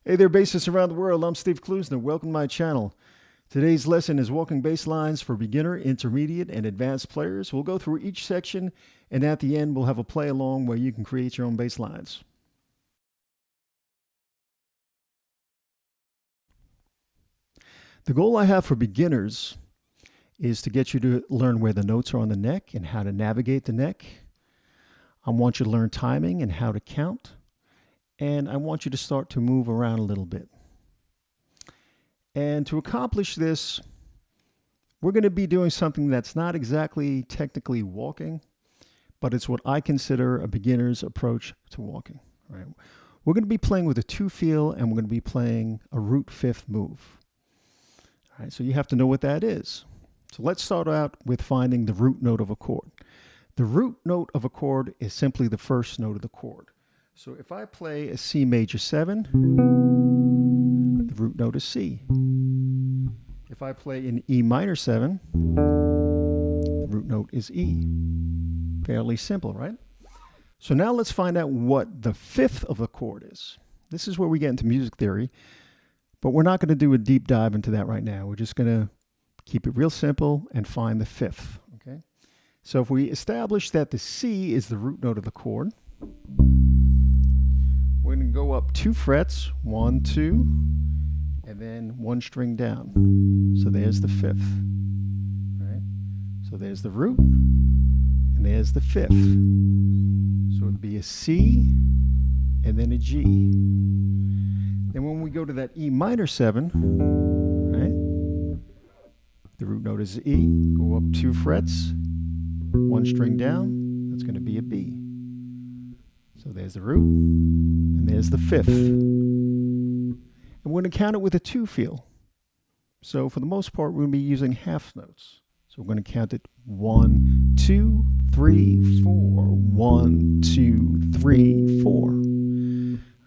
Hey there, bassists around the world. I'm Steve Klusner. Welcome to my channel. Today's lesson is walking bass lines for beginner, intermediate, and advanced players. We'll go through each section, and at the end, we'll have a play along where you can create your own bass lines. The goal I have for beginners is to get you to learn where the notes are on the neck and how to navigate the neck. I want you to learn timing and how to count. And I want you to start to move around a little bit. And to accomplish this, we're going to be doing something that's not exactly technically walking, but it's what I consider a beginner's approach to walking. Right? We're going to be playing with a 2-feel, and we're going to be playing a root 5th move. All right, so you have to know what that is. So let's start out with finding the root note of a chord. The root note of a chord is simply the first note of the chord. So if I play a C major 7, the root note is C. If I play an E minor 7, the root note is E. Fairly simple, right? So now let's find out what the 5th of a chord is. This is where we get into music theory, but we're not going to do a deep dive into that right now. We're just going to keep it real simple and find the 5th. Okay? So if we establish that the C is the root note of the chord, we're going to go up 2 frets, 1, 2, and then 1 string down. So there's the 5th. Right? So there's the root, and there's the 5th. So it'd be a C, and then a G. Then when we go to that E minor 7, right? The root note is E. Go up 2 frets, 1 string down. That's going to be a B. So there's the root, and there's the 5th. And we're going to count it with a 2-feel. So for the most part, we're going to be using half notes. So we're going to count it 1, 2, 3, 4. 1, 2, 3, 4. All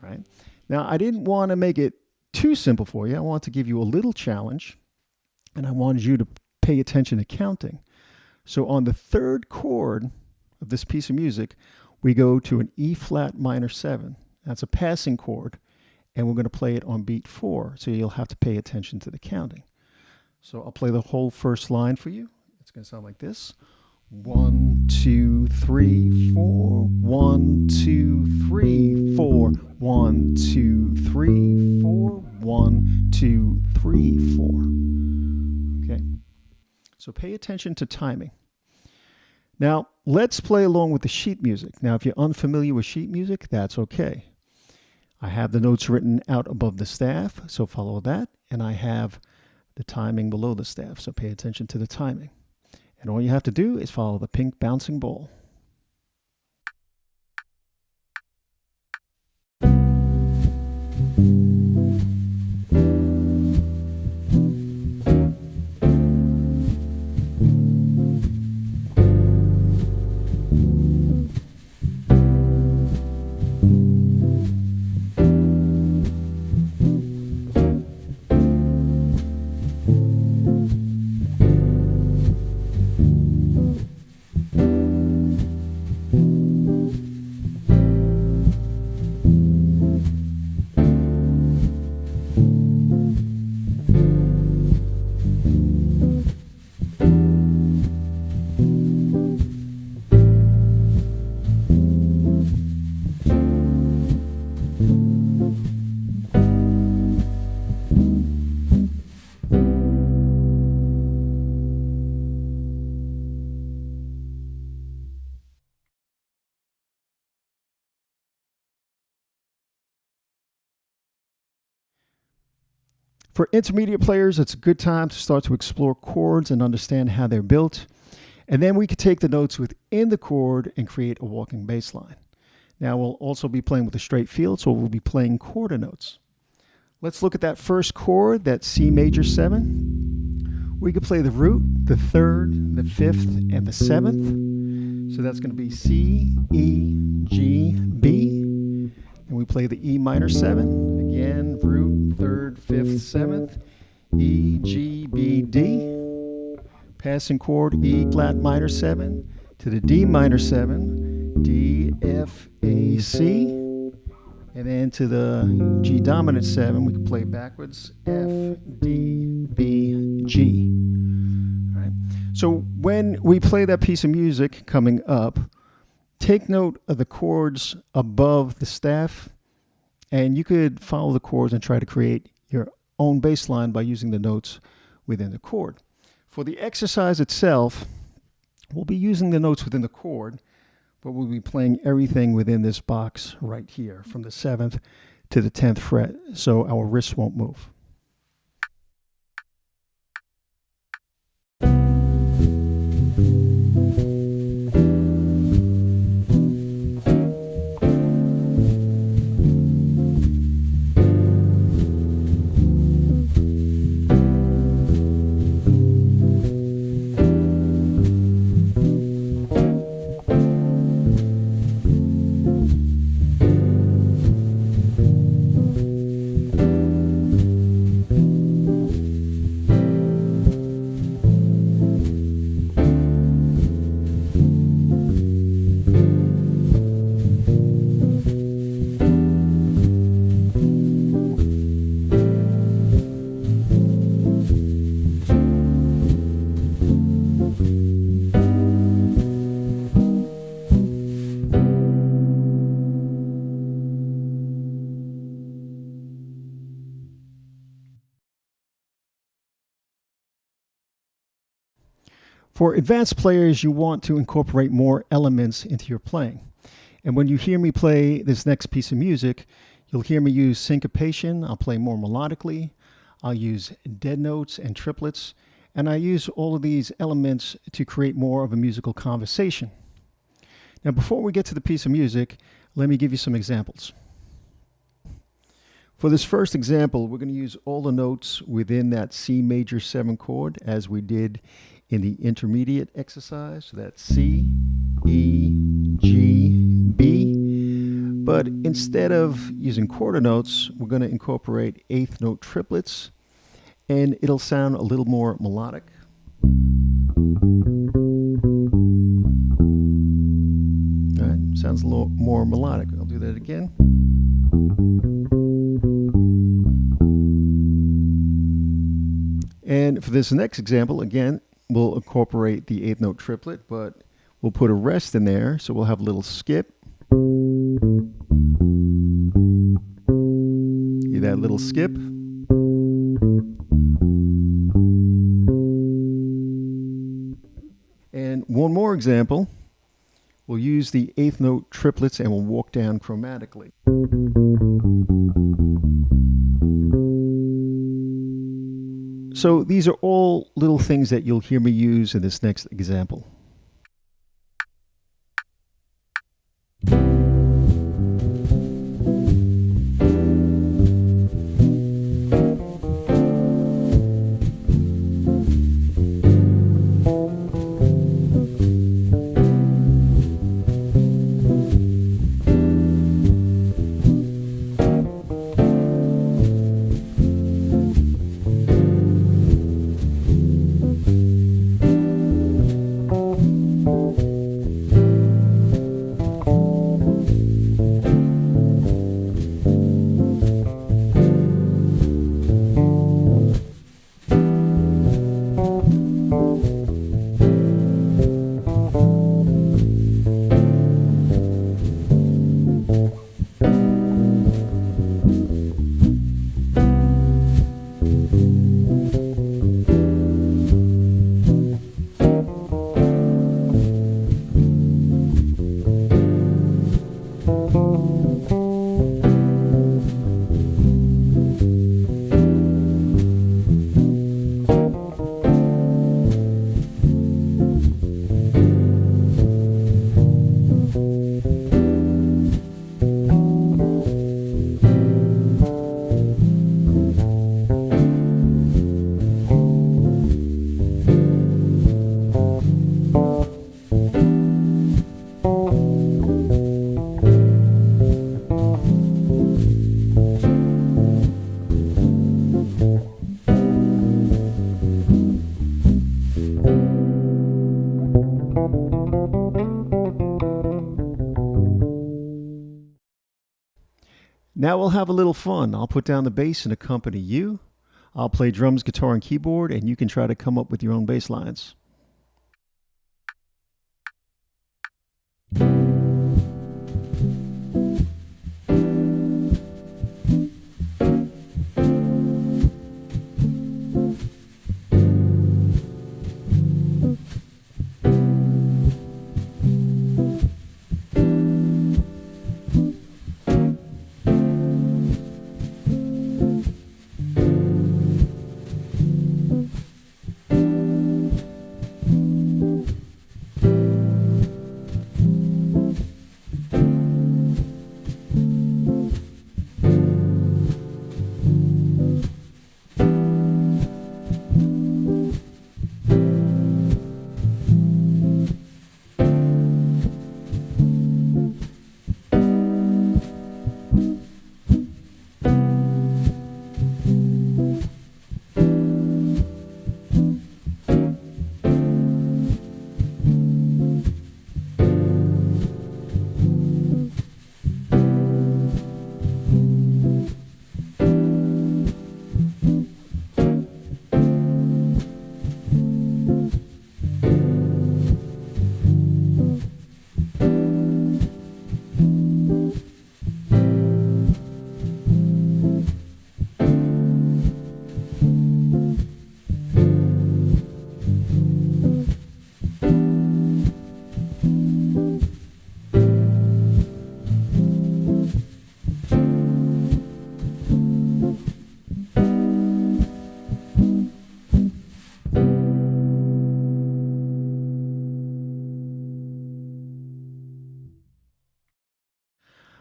right. Now, I didn't want to make it too simple for you. I want to give you a little challenge, and I wanted you to pay attention to counting. So on the 3rd chord of this piece of music, we go to an E flat minor 7. That's a passing chord, and we're going to play it on beat 4, so you'll have to pay attention to the counting. So I'll play the whole first line for you. It's going to sound like this. 1, 2, 3, 4. 1, 2, 3, 4. 1, 2, 3, 4. 1, 2, 3, 4. Okay. So pay attention to timing. Now, let's play along with the sheet music. Now, if you're unfamiliar with sheet music, that's okay. I have the notes written out above the staff, so follow that. And I have the timing below the staff, so pay attention to the timing. And all you have to do is follow the pink bouncing ball. For intermediate players, it's a good time to start to explore chords and understand how they're built. And then we could take the notes within the chord and create a walking bass line. Now we'll also be playing with a straight field, so we'll be playing quarter notes. Let's look at that first chord, that C major 7. We could play the root, the 3rd, the 5th, and the 7th. So that's going to be C, E, G, B. And we play the E minor 7. Again, root, 3rd, 5th, 7th. E, G, B, D. Passing chord, E flat minor 7 to the D minor 7, D, F, A, C. And then to the G dominant 7, we can play backwards, F, D, B, G. All right. So when we play that piece of music coming up, take note of the chords above the staff, and you could follow the chords and try to create your own bass line by using the notes within the chord. For the exercise itself, we'll be using the notes within the chord, but we'll be playing everything within this box right here, from the 7th to the 10th fret, so our wrists won't move. For advanced players, you want to incorporate more elements into your playing. And when you hear me play this next piece of music, you'll hear me use syncopation. I'll play more melodically. I'll use dead notes and triplets. And I use all of these elements to create more of a musical conversation. Now, before we get to the piece of music, let me give you some examples. For this first example, we're going to use all the notes within that C major 7 chord as we did in the intermediate exercise. So that's C, E, G, B. But instead of using quarter notes, we're going to incorporate 8th note triplets, and it'll sound a little more melodic. All right, sounds a little more melodic. I'll do that again. And for this next example, again, we'll incorporate the 8th note triplet, but we'll put a rest in there, so we'll have a little skip. Hear that little skip? And one more example, we'll use the 8th note triplets and we'll walk down chromatically. So these are all little things that you'll hear me use in this next example. Now we'll have a little fun. I'll put down the bass and accompany you. I'll play drums, guitar, and keyboard, and you can try to come up with your own bass lines.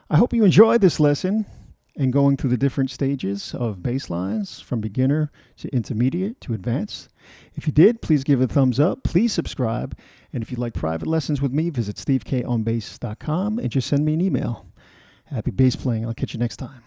I hope you enjoyed this lesson and going through the different stages of bass lines from beginner to intermediate to advanced. If you did, please give it a thumbs up. Please subscribe. And if you'd like private lessons with me, visit stevekonbass.com and just send me an email. Happy bass playing. I'll catch you next time.